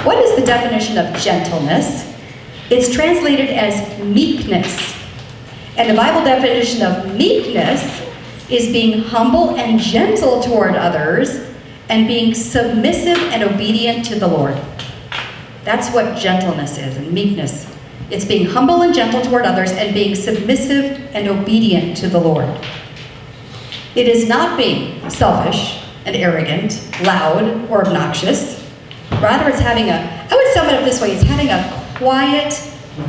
What is the definition of gentleness? It's translated as meekness. And the Bible definition of meekness is being humble and gentle toward others and being submissive and obedient to the Lord. That's what gentleness is, and meekness. It's being humble and gentle toward others and being submissive and obedient to the Lord. It is not being selfish and arrogant, loud, or obnoxious. Rather, it's having I would sum it up this way, it's having a quiet,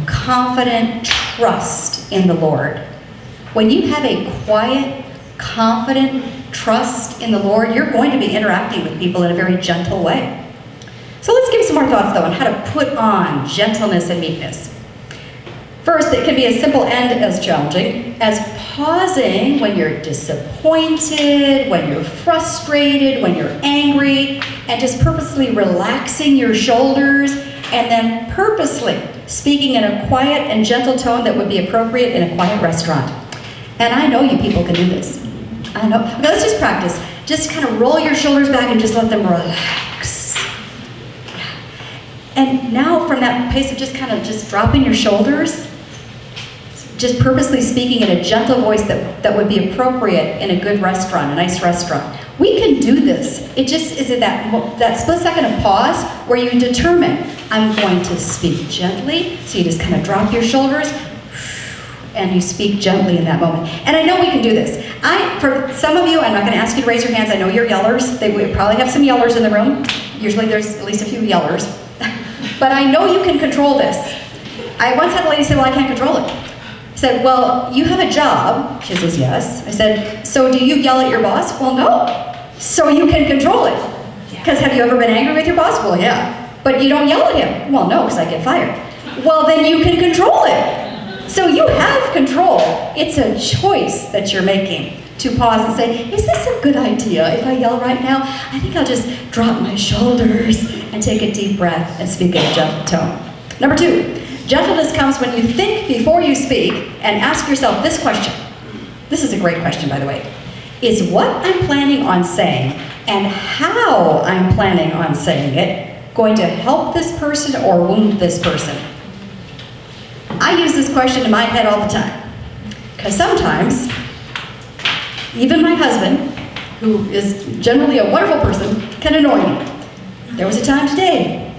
confident trust in the Lord. When you have a quiet, confident trust in the Lord, you're going to be interacting with people in a very gentle way. So let's give some more thoughts, though, on how to put on gentleness and meekness. First, it can be as simple and as challenging as pausing when you're disappointed, when you're frustrated, when you're angry, and just purposely relaxing your shoulders, and then purposely speaking in a quiet and gentle tone that would be appropriate in a quiet restaurant. And I know you people can do this. I know. Okay, let's just practice. Just kind of roll your shoulders back and just let them relax. And now from that pace of just dropping your shoulders, just purposely speaking in a gentle voice that would be appropriate in a good restaurant, a nice restaurant. We can do this. It just is that split second of pause where you determine, I'm going to speak gently. So you just kind of drop your shoulders and you speak gently in that moment. And I know we can do this. For some of you, I'm not going to ask you to raise your hands. I know you're yellers. We probably have some yellers in the room. Usually there's at least a few yellers. But I know you can control this. I once had a lady say, well, I can't control it. I said, well, you have a job. She says, yes. I said, so do you yell at your boss? Well, no. So you can control it. Because have you ever been angry with your boss? Well, yeah. But you don't yell at him. Well, no, because I get fired. Well, then you can control it. So you have control. It's a choice that you're making to pause and say, is this a good idea if I yell right now? I think I'll just drop my shoulders and take a deep breath and speak in a gentle tone. Number 2. Gentleness comes when you think before you speak and ask yourself this question. This is a great question, by the way. Is what I'm planning on saying and how I'm planning on saying it going to help this person or wound this person? I use this question in my head all the time. Because sometimes, even my husband, who is generally a wonderful person, can annoy me. There was a time today,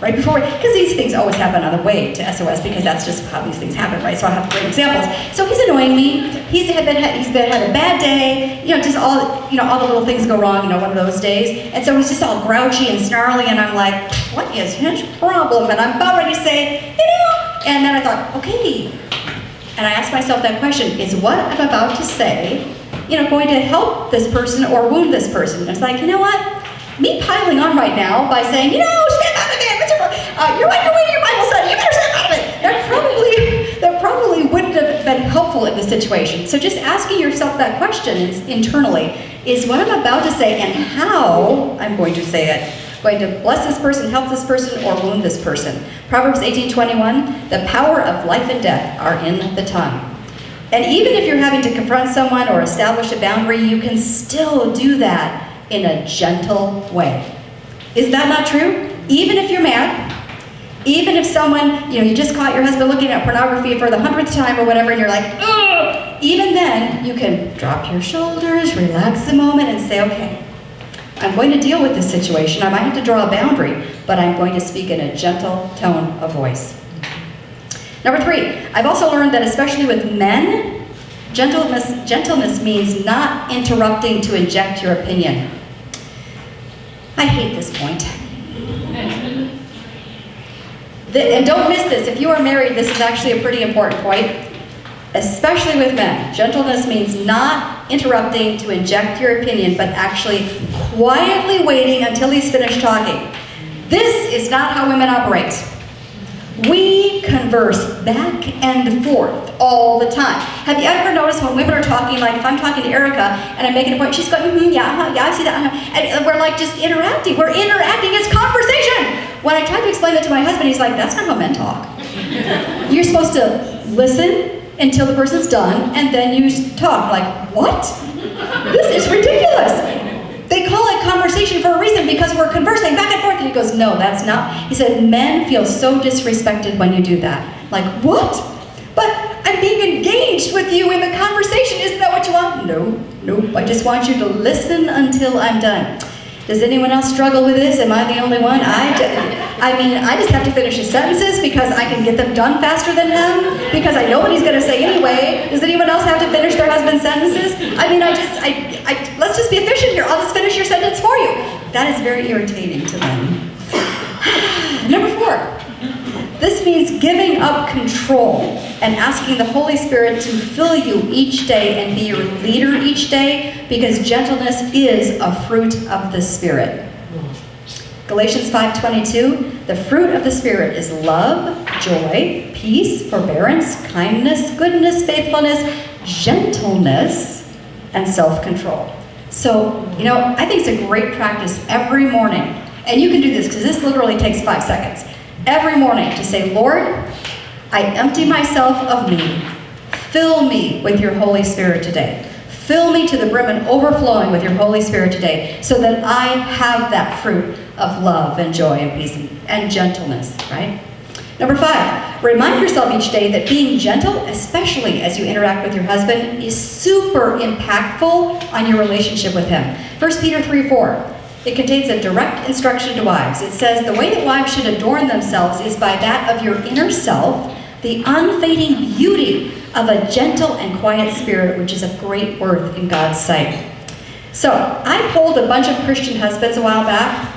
right before, because these things always happen on the way to SOS, because that's just how these things happen, right? So I have great examples. So he's annoying me. He's had a bad day. Just all the little things go wrong. One of those days. And so he's just all grouchy and snarly, and I'm like, what is his problem? And I'm about ready to say, And then I thought, okay. And I asked myself that question: is what I'm about to say, going to help this person or wound this person? And it's like, you know what? Me piling on right now by saying, step out of it, you're on your way to your Bible study, you better step out of it. That probably wouldn't have been helpful in this situation. So just asking yourself that question internally, is what I'm about to say and how I'm going to say it going to bless this person, help this person, or wound this person? Proverbs 18:21, the power of life and death are in the tongue. And even if you're having to confront someone or establish a boundary, you can still do that in a gentle way. Is that not true? Even if you're mad, even if someone, you just caught your husband looking at pornography for the 100th time or whatever, and you're like, ugh, even then, you can drop your shoulders, relax a moment, and say, okay, I'm going to deal with this situation. I might have to draw a boundary, but I'm going to speak in a gentle tone of voice. Number 3, I've also learned that especially with men, gentleness means not interrupting to inject your opinion. I hate this point. And don't miss this. If you are married, this is actually a pretty important point. Especially with men, gentleness means not interrupting to inject your opinion, but actually quietly waiting until he's finished talking. This is not how women operate. We converse back and forth all the time. Have you ever noticed when women are talking, like if I'm talking to Erica and I'm making a point, she's going, yeah, I see that. And we're like just interacting. We're interacting as conversation. When I try to explain that to my husband, he's like, that's not how men talk. You're supposed to listen until the person's done, and then you talk. Like, what? This is ridiculous. They call it conversation. conversation for a reason because we're conversing back and forth. And he goes, no, that's not. He said, men feel so disrespected when you do that. Like, what? But I'm being engaged with you in the conversation. Isn't that what you want? No, nope. I just want you to listen until I'm done. Does anyone else struggle with this? Am I the only one? I just have to finish his sentences because I can get them done faster than him because I know what he's going to say anyway. Does anyone else have to finish their husband's sentences? Let's just be efficient here. I'll just finish your sentence for you. That is very irritating to them. Number 4. This means giving up control and asking the Holy Spirit to fill you each day and be your leader each day, because gentleness is a fruit of the Spirit. Galatians 5:22, the fruit of the Spirit is love, joy, peace, forbearance, kindness, goodness, faithfulness, gentleness, and self-control. So, I think it's a great practice every morning. And you can do this because this literally takes 5 seconds. Every morning to say, Lord, I empty myself of me. Fill me with your Holy Spirit today. Fill me to the brim and overflowing with your Holy Spirit today so that I have that fruit of love and joy and peace and gentleness, right? Number 5, remind yourself each day that being gentle, especially as you interact with your husband, is super impactful on your relationship with him. 1 Peter 3:4. It contains a direct instruction to wives. It says, the way that wives should adorn themselves is by that of your inner self, the unfading beauty of a gentle and quiet spirit, which is of great worth in God's sight. So, I polled a bunch of Christian husbands a while back.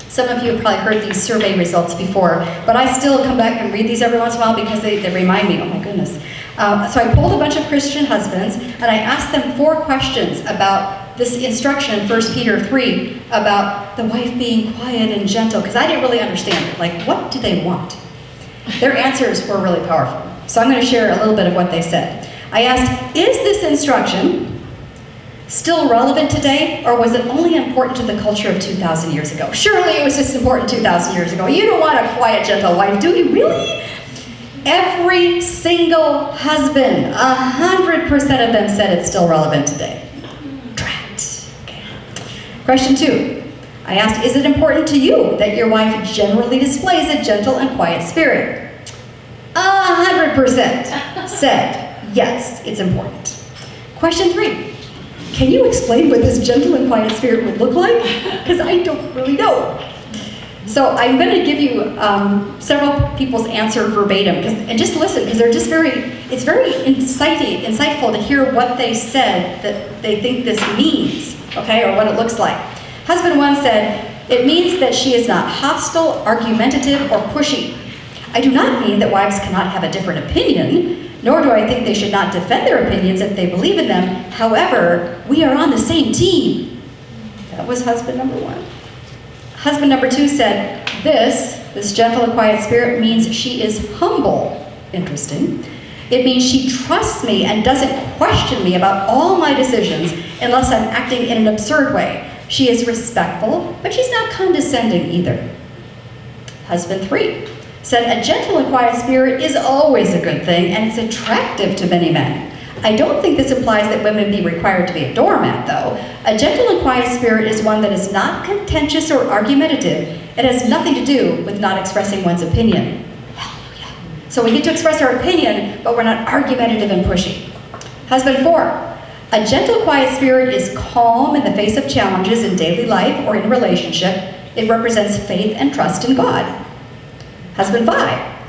Some of you have probably heard these survey results before, but I still come back and read these every once in a while because they remind me, oh my goodness. So I polled a bunch of Christian husbands, and I asked them 4 questions about this instruction in 1 Peter 3 about the wife being quiet and gentle, because I didn't really understand it. Like, what do they want? Their answers were really powerful. So I'm going to share a little bit of what they said. I asked, is this instruction still relevant today, or was it only important to the culture of 2,000 years ago? Surely it was just important 2,000 years ago. You don't want a quiet, gentle wife, do you really? Every single husband, 100% of them said it's still relevant today. Question 2, I asked, is it important to you that your wife generally displays a gentle and quiet spirit? 100% said, yes, it's important. Question 3, can you explain what this gentle and quiet spirit would look like? Because I don't really know. So I'm going to give you several people's answer verbatim, and just listen, because they're just it's very insightful to hear what they said that they think this means. Okay, or what it looks like. Husband 1 said, it means that she is not hostile, argumentative, or pushy. I do not mean that wives cannot have a different opinion, nor do I think they should not defend their opinions if they believe in them. However, we are on the same team. That was husband number 1. Husband number 2 said, this gentle and quiet spirit means she is humble. Interesting. It means she trusts me and doesn't question me about all my decisions unless I'm acting in an absurd way. She is respectful, but she's not condescending either. Husband 3 said, a gentle and quiet spirit is always a good thing, and it's attractive to many men. I don't think this implies that women be required to be a doormat, though. A gentle and quiet spirit is one that is not contentious or argumentative. It has nothing to do with not expressing one's opinion. So we get to express our opinion, but we're not argumentative and pushy. Husband 4, a gentle, quiet spirit is calm in the face of challenges in daily life or in relationship. It represents faith and trust in God. Husband 5,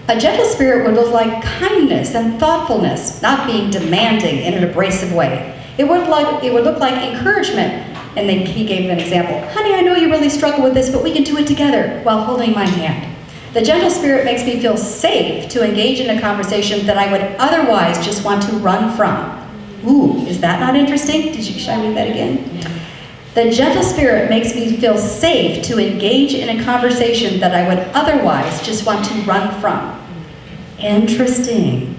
a gentle spirit would look like kindness and thoughtfulness, not being demanding in an abrasive way. It would look like encouragement. And then he gave an example. Honey, I know you really struggle with this, but we can do it together while holding my hand. The gentle spirit makes me feel safe to engage in a conversation that I would otherwise just want to run from. Ooh, is that not interesting? Should I read that again? Yeah. The gentle spirit makes me feel safe to engage in a conversation that I would otherwise just want to run from. Interesting.